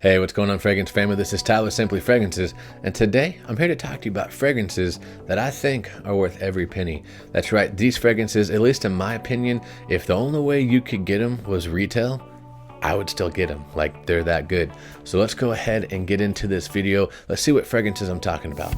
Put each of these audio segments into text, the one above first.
Hey, what's going on, fragrance family? This is Tyler, Simply Fragrances, and today I'm here to talk to you about fragrances that I think are worth every penny. That's right, these fragrances, at least in my opinion, if the only way you could get them was retail, I would still get them. Like, they're that good. So let's go ahead and get into this video. Let's see what fragrances I'm talking about.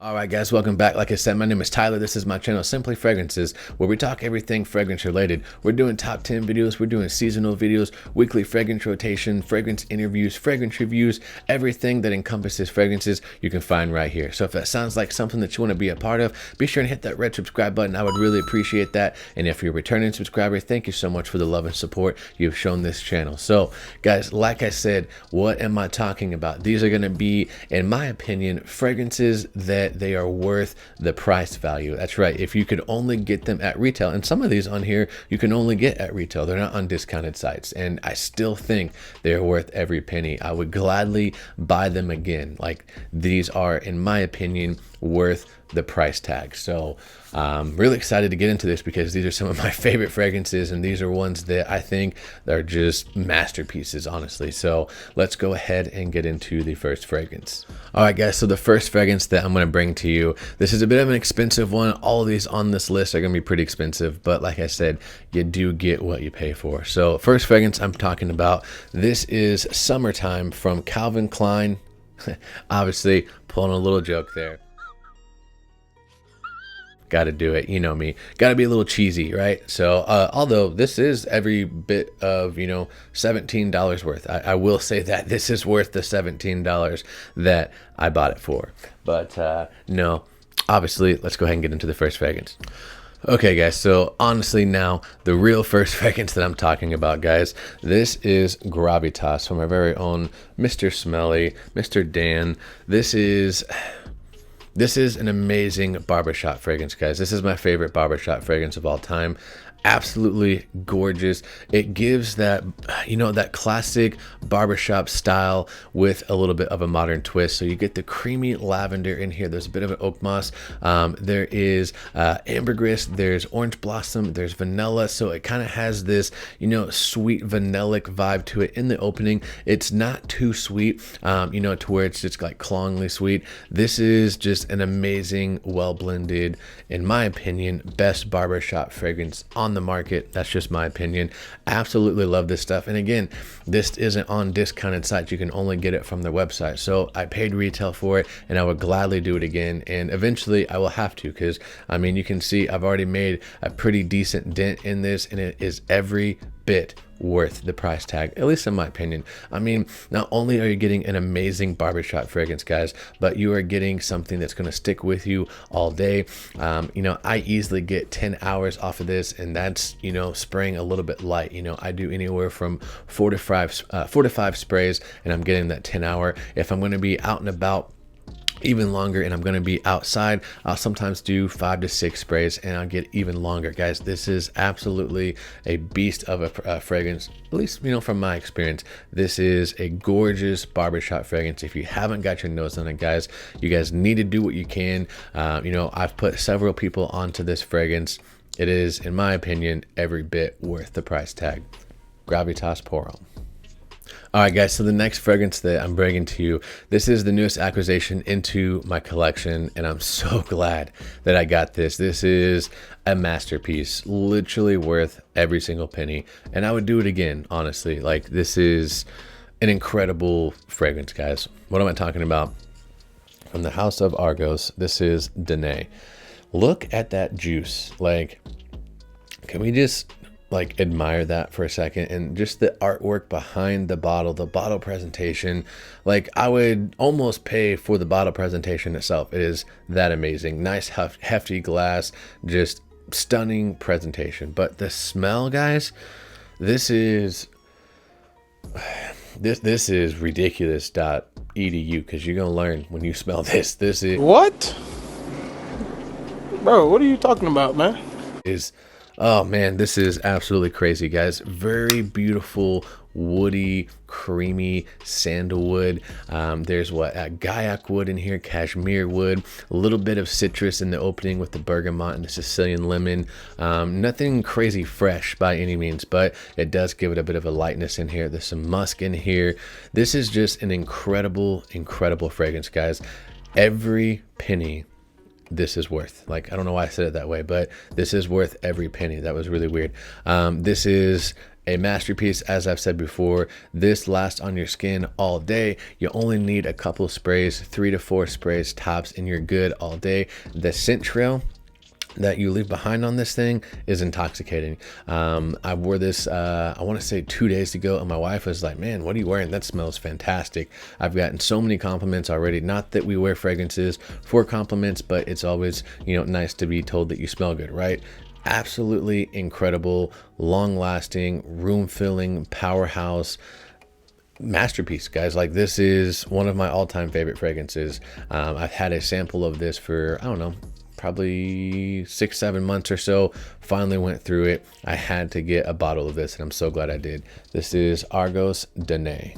Alright guys, welcome back. Like I said, my name is Tyler. This is my channel, Simply Fragrances, where we talk everything fragrance related. We're doing top 10 videos, we're doing seasonal videos, weekly fragrance rotation, fragrance interviews, fragrance reviews, everything that encompasses fragrances you can find right here. So if that sounds like something that you want to be a part of, be sure and hit that red subscribe button. I would really appreciate that. And if you're a returning subscriber, thank you so much for the love and support you've shown this channel. So guys, like I said, what am I talking about? These are going to be, in my opinion, fragrances that they are worth the price value. That's right. If you could only get them at retail, and some of these on here you can only get at retail, they're not on discounted sites, and I still think they're worth every penny. I would gladly buy them again. Like, these are, in my opinion, worth the price tag. So I'm really excited to get into this because these are some of my favorite fragrances, and these are ones that I think are just masterpieces, honestly. So let's go ahead and get into the first fragrance. All right guys, so the first fragrance that I'm going to bring to you, this is a bit of an expensive one. All of these on this list are going to be pretty expensive, but like I said, you do get what you pay for. So first fragrance I'm talking about, this is Summertime from Calvin Klein. Obviously pulling a little joke there. Got to do it, you know me, got to be a little cheesy, right? So although this is every bit of, $17 worth, I will say that this is worth the $17 that I bought it for. But no, obviously, let's go ahead and get into the first fragrance. Okay guys, so honestly now, the real first fragrance that I'm talking about, guys, this is Gravitas from our very own Mr. Smelly, Mr. Dan. This is an amazing barbershop fragrance, guys. This is my favorite barbershop fragrance of all time. Absolutely gorgeous. It gives that, that classic barbershop style with a little bit of a modern twist. So you get the creamy lavender in here. There's a bit of an oak moss. There is ambergris. There's orange blossom. There's vanilla. So it kind of has this, sweet vanillic vibe to it in the opening. It's not too sweet, to where it's just like cloyingly sweet. This is just an amazing, well blended, in my opinion, best barbershop fragrance on the market. That's just my opinion. Absolutely love this stuff. And again, this isn't on discounted sites. You can only get it from their website. So I paid retail for it, and I would gladly do it again. And eventually I will have to, because you can see I've already made a pretty decent dent in this, and it is every bit worth the price tag, at least in my opinion. Not only are you getting an amazing barbershop fragrance, guys, but you are getting something that's going to stick with you all day. I easily get 10 hours off of this, and that's, spraying a little bit light. I do anywhere from 4 to 5 sprays, and I'm getting that 10-hour. If I'm going to be out and about even longer, and I'm going to be outside, I'll sometimes do 5 to 6 sprays, and I'll get even longer. Guys, this is absolutely a beast of a fragrance, at least from my experience. This is a gorgeous barbershop fragrance. If you haven't got your nose on it, guys, you guys need to do what you can. I've put several people onto this fragrance. It is, in my opinion, every bit worth the price tag. Gravitas Poro. All right guys, so the next fragrance that I'm bringing to you, this is the newest acquisition into my collection, and I'm so glad that I got this. This is a masterpiece, literally worth every single penny, and I would do it again, honestly. Like, this is an incredible fragrance, guys. What am I talking about? From the House of Argos, this is Danae. Look at that juice. Like, can we just admire that for a second? And just the artwork behind the bottle presentation, like, I would almost pay for the bottle presentation itself. It is that amazing. Nice hefty glass, just stunning presentation. But the smell, guys, this is ridiculous.edu, because you're gonna learn when you smell this. This is what? Bro, what are you talking about, man? Is Oh man, this is absolutely crazy, guys. Very beautiful, woody, creamy sandalwood. There's what Gaiac wood in here, cashmere wood, a little bit of citrus in the opening with the bergamot and the Sicilian lemon. Nothing crazy fresh by any means, but it does give it a bit of a lightness in here. There's some musk in here. This is just an incredible, incredible fragrance, guys. Every penny this is worth. Like, I don't know why I said it that way, but this is worth every penny. That was really weird. This is a masterpiece. As I've said before, this lasts on your skin all day. You only need a couple sprays, 3 to 4 sprays tops, and you're good all day. The scent trail that you leave behind on this thing is intoxicating. I wore this I want to say 2 days ago, and my wife was like, man, what are you wearing? That smells fantastic. I've gotten so many compliments already. Not that we wear fragrances for compliments, but it's always, you know, nice to be told that you smell good, right? Absolutely incredible, long lasting, room filling powerhouse masterpiece, guys. Like, this is one of my all-time favorite fragrances. I've had a sample of this for, I don't know, probably 6-7 months or so. Finally went through it. I had to get a bottle of this, and I'm so glad I did. This is Argos Danae.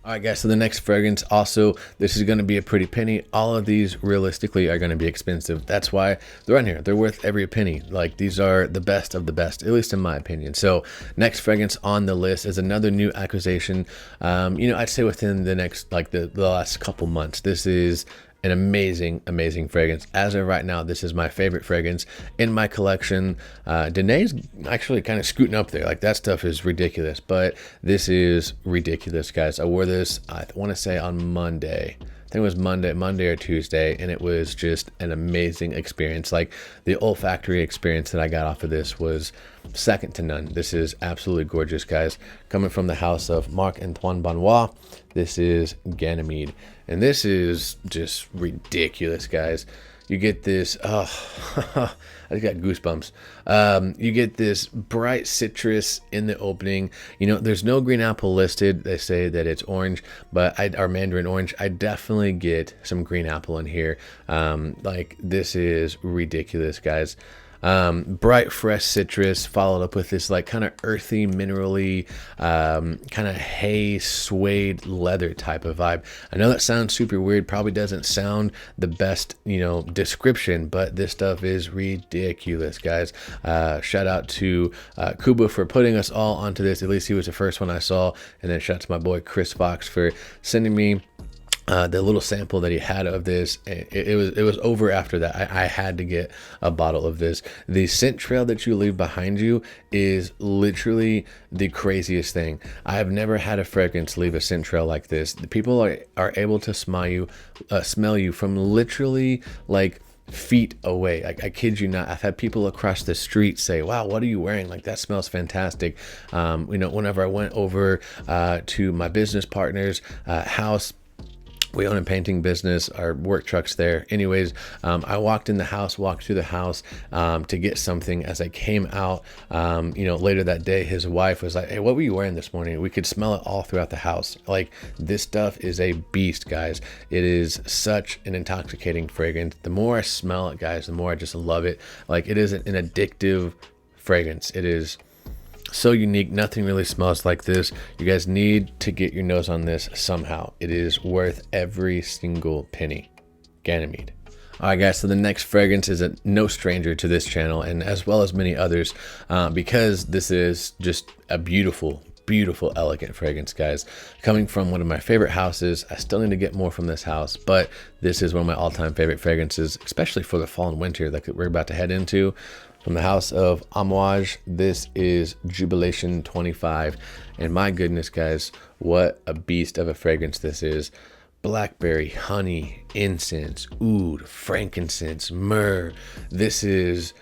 All right, guys, so the next fragrance, also, this is going to be a pretty penny. All of these realistically are going to be expensive. That's why they're on here. They're worth every penny. Like, these are the best of the best, at least in my opinion. So next fragrance on the list is another new acquisition. You know, I'd say within the next, like the last couple months. This is an amazing fragrance. As of right now, this is my favorite fragrance in my collection. Danae's actually kind of scooting up there. Like, that stuff is ridiculous, but this is ridiculous, guys. I wore this, I want to say on Monday. I think it was Monday or Tuesday, and it was just an amazing experience. Like, the olfactory experience that I got off of this was second to none. This is absolutely gorgeous, guys. Coming from the house of Marc-Antoine Barrois, this is Ganymede, and this is just ridiculous, guys. You get this, oh, I got goosebumps. You get this bright citrus in the opening. You know, there's no green apple listed. They say that it's orange, but or mandarin orange. I definitely get some green apple in here. Like, this is ridiculous, guys. Bright fresh citrus followed up with this like kind of earthy, minerally, kind of hay suede leather type of vibe. I know that sounds super weird, probably doesn't sound the best, you know, description, but this stuff is ridiculous, guys. Shout out to Kuba for putting us all onto this. At least he was the first one I saw. And then shout out to my boy Chris Fox for sending me the little sample that he had of this. It was over after that. I had to get a bottle of this. The scent trail that you leave behind you is literally the craziest thing. I have never had a fragrance leave a scent trail like this. The people are able to smell you from literally like feet away. I kid you not. I've had people across the street say, wow, what are you wearing? Like, that smells fantastic. You know, whenever I went over to my business partner's house, we own a painting business, our work truck's there. Anyways, I walked through the house to get something. As I came out, you know, later that day, his wife was like, hey, what were you wearing this morning? We could smell it all throughout the house. Like, this stuff is a beast, guys. It is such an intoxicating fragrance. The more I smell it, guys, the more I just love it. Like, it is an addictive fragrance. It is so unique. Nothing really smells like this. You guys need to get your nose on this somehow. It is worth every single penny. Ganymede. All right, guys, so the next fragrance is no stranger to this channel, and as well as many others, because this is just a beautiful, elegant fragrance, guys. Coming from one of my favorite houses. I still need to get more from this house, but this is one of my all-time favorite fragrances, especially for the fall and winter that we're about to head into. From the house of Amouage, this is Jubilation 25. And my goodness, guys, what a beast of a fragrance this is. Blackberry, honey, incense, oud, frankincense, myrrh. This is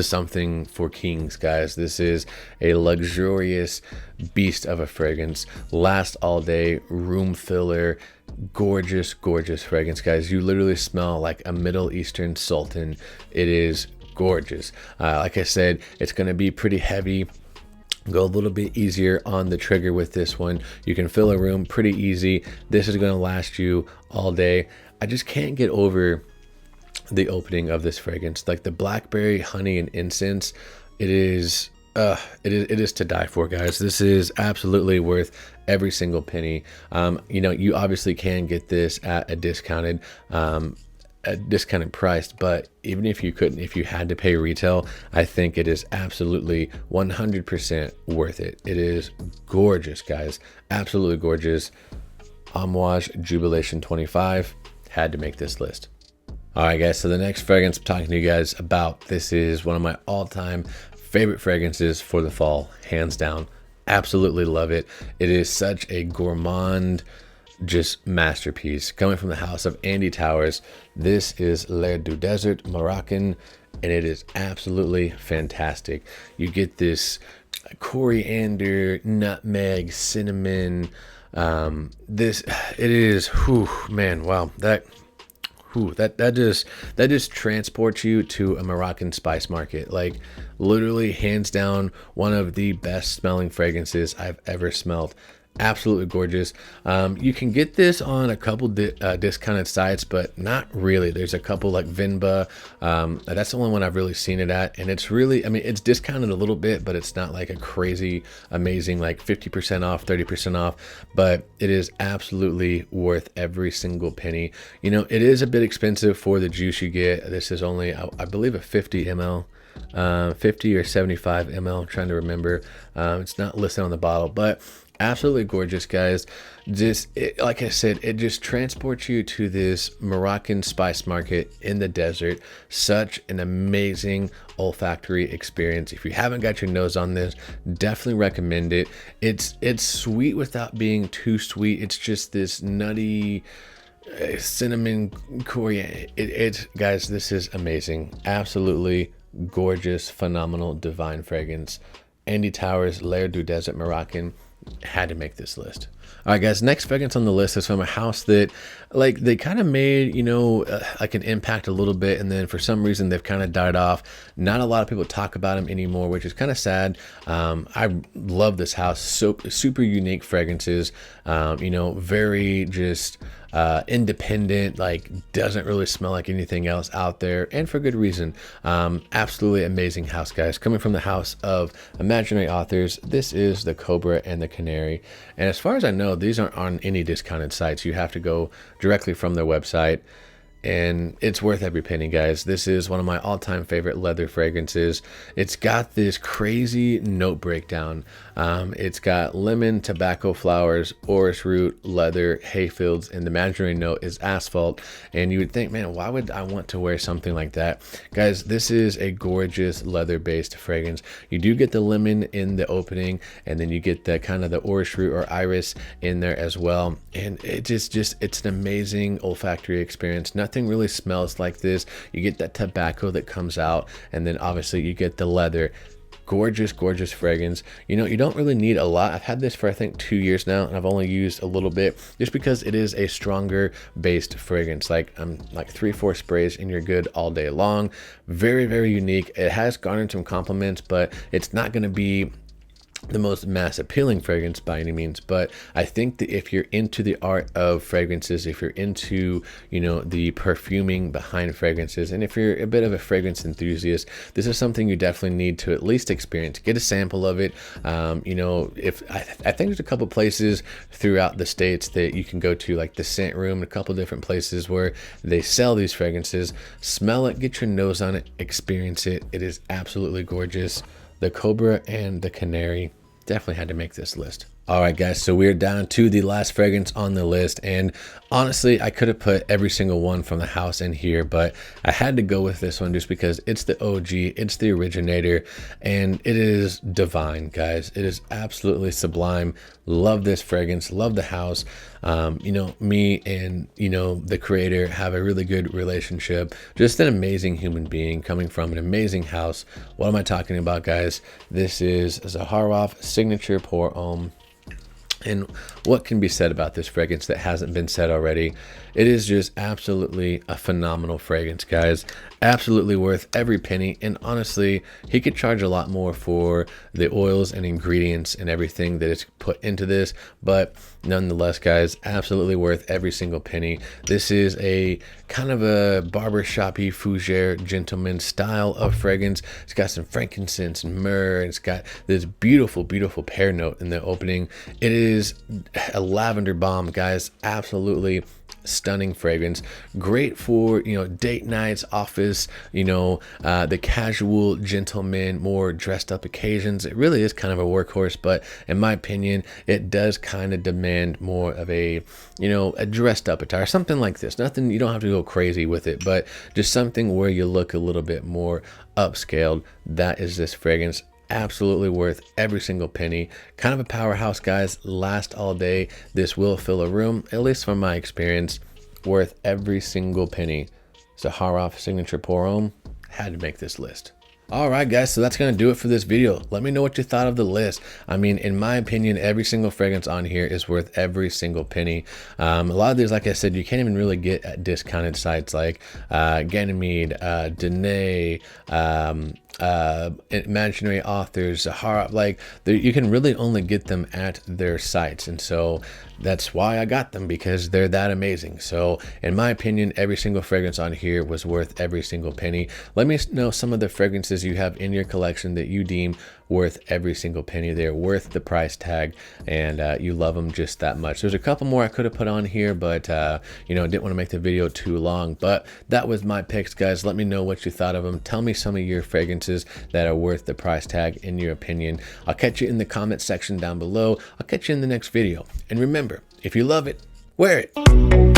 something for kings, guys. This is a luxurious beast of a fragrance. Last all day, room filler, gorgeous fragrance, guys. You literally smell like a Middle Eastern sultan. It is gorgeous. Like I said, it's going to be pretty heavy. Go a little bit easier on the trigger with this one. You can fill a room pretty easy. This is going to last you all day. I just can't get over the opening of this fragrance. Like the blackberry, honey, and incense, it is to die for, guys. This is absolutely worth every single penny. You know, you obviously can get this at a discounted price, but even if you couldn't, if you had to pay retail, I think it is absolutely 100% worth it. It is gorgeous, guys. Absolutely gorgeous. Amouage Jubilation 25 had to make this list. All right, guys, so the next fragrance I'm talking to you guys about, this is one of my all-time favorite fragrances for the fall, hands down. Absolutely love it. It is such a gourmand, just masterpiece. Coming from the house of Andy Towers, this is L'air du Desert Moroccan, and it is absolutely fantastic. You get this coriander, nutmeg, cinnamon. It is, whew, man, wow, that just transports you to a Moroccan spice market. Like literally hands down one of the best smelling fragrances I've ever smelled. Absolutely gorgeous. You can get this on a couple discounted sites, but not really. There's a couple like Vinba. That's the only one I've really seen it at, and it's really, I mean, it's discounted a little bit, but it's not like a crazy amazing like 50% off, 30% off, but it is absolutely worth every single penny. You know, it is a bit expensive for the juice you get. This is only, I believe, a 50 ml. 50 or 75 ml. I'm trying to remember. It's not listed on the bottle, but absolutely gorgeous, guys. Like I said, it just transports you to this Moroccan spice market in the desert. Such an amazing olfactory experience. If you haven't got your nose on this, definitely recommend it. It's sweet without being too sweet. It's just this nutty cinnamon coriander. Guys, this is amazing. Absolutely gorgeous, phenomenal, divine fragrance. Andy Towers, L'air du Desert Moroccan, had to make this list. All right, guys, next fragrance on the list is from a house that, like, they kind of made, you know, like an impact a little bit, and then for some reason they've kind of died off. Not a lot of people talk about them anymore, which is kind of sad. I love this house. So super unique fragrances, you know, very just independent, like doesn't really smell like anything else out there, and for good reason. Absolutely amazing house, guys. Coming from the house of imaginary authors, this is the Cobra and the Canary, and as far as I know, these aren't on any discounted sites. You have to go directly from their website, and it's worth every penny, guys. This is one of my all-time favorite leather fragrances. It's got this crazy note breakdown. It's got lemon, tobacco flowers, orris root, leather, hay fields, and the imaginary note is asphalt. And you would think, man, why would I want to wear something like that? Guys, this is a gorgeous leather-based fragrance. You do get the lemon in the opening, and then you get the kind of the orris root or iris in there as well. And it just it's an amazing olfactory experience. Nothing really smells like this. You get that tobacco that comes out, and then obviously you get the leather. Gorgeous fragrance. You know, you don't really need a lot. I've had this for I think 2 years now, and I've only used a little bit just because it is a stronger based fragrance. Like 3-4 sprays and you're good all day long. Very unique. It has garnered some compliments, but it's not going to be the most mass appealing fragrance by any means. But I think that if you're into the art of fragrances, if you're into, you know, the perfuming behind fragrances, and if you're a bit of a fragrance enthusiast, this is something you definitely need to at least experience. Get a sample of it. You know, if I think there's a couple places throughout the States that you can go to, like the Scent Room, a couple different places where they sell these fragrances. Smell it, get your nose on it, experience it. It is absolutely gorgeous. The Cobra and the Canary definitely had to make this list. All right, guys, so we're down to the last fragrance on the list, and honestly, I could have put every single one from the house in here, but I had to go with this one just because it's the OG, it's the originator, and it is divine, guys. It is absolutely sublime. Love this fragrance, love the house. You know, me and, you know, the creator have a really good relationship. Just an amazing human being coming from an amazing house. What am I talking about, guys? This is Zaharoff Signature Pour Homme. And what can be said about this fragrance that hasn't been said already? It is just absolutely a phenomenal fragrance, guys. Absolutely worth every penny. And honestly, he could charge a lot more for the oils and ingredients and everything that is put into this, but nonetheless, guys, absolutely worth every single penny. This is a kind of a barbershop-y fougere gentleman style of fragrance. It's got some frankincense and myrrh, and it's got this beautiful pear note in the opening. It is a lavender bomb, guys. Absolutely stunning fragrance. Great for, you know, date nights, office, you know, the casual gentleman, more dressed up occasions. It really is kind of a workhorse, but in my opinion, it does kind of demand more of a, you know, a dressed up attire, something like this. Nothing, you don't have to go crazy with it, but just something where you look a little bit more upscaled. That is this fragrance. Absolutely worth every single penny. Kind of a powerhouse, guys. Last all day. This will fill a room, at least from my experience. Worth every single penny. Zaharoff signature pour homme. Had to make this list. All right, guys, so that's going to do it for this video. Let me know what you thought of the list. I mean, in my opinion, every single fragrance on here is worth every single penny. A lot of these, like I said, you can't even really get at discounted sites like Ganymede, Danae, Imaginary Authors, Zaharoff. Like, you can really only get them at their sites, and so that's why I got them, because they're that amazing. So in my opinion, every single fragrance on here was worth every single penny. Let me know some of the fragrances you have in your collection that you deem worth every single penny. They're worth the price tag, and you love them just that much. There's a couple more I could have put on here, but you know, didn't want to make the video too long. But that was my picks, guys. Let me know what you thought of them. Tell me some of your fragrances that are worth the price tag in your opinion. I'll catch you in the comment section down below. I'll catch you in the next video. And remember, if you love it, wear it.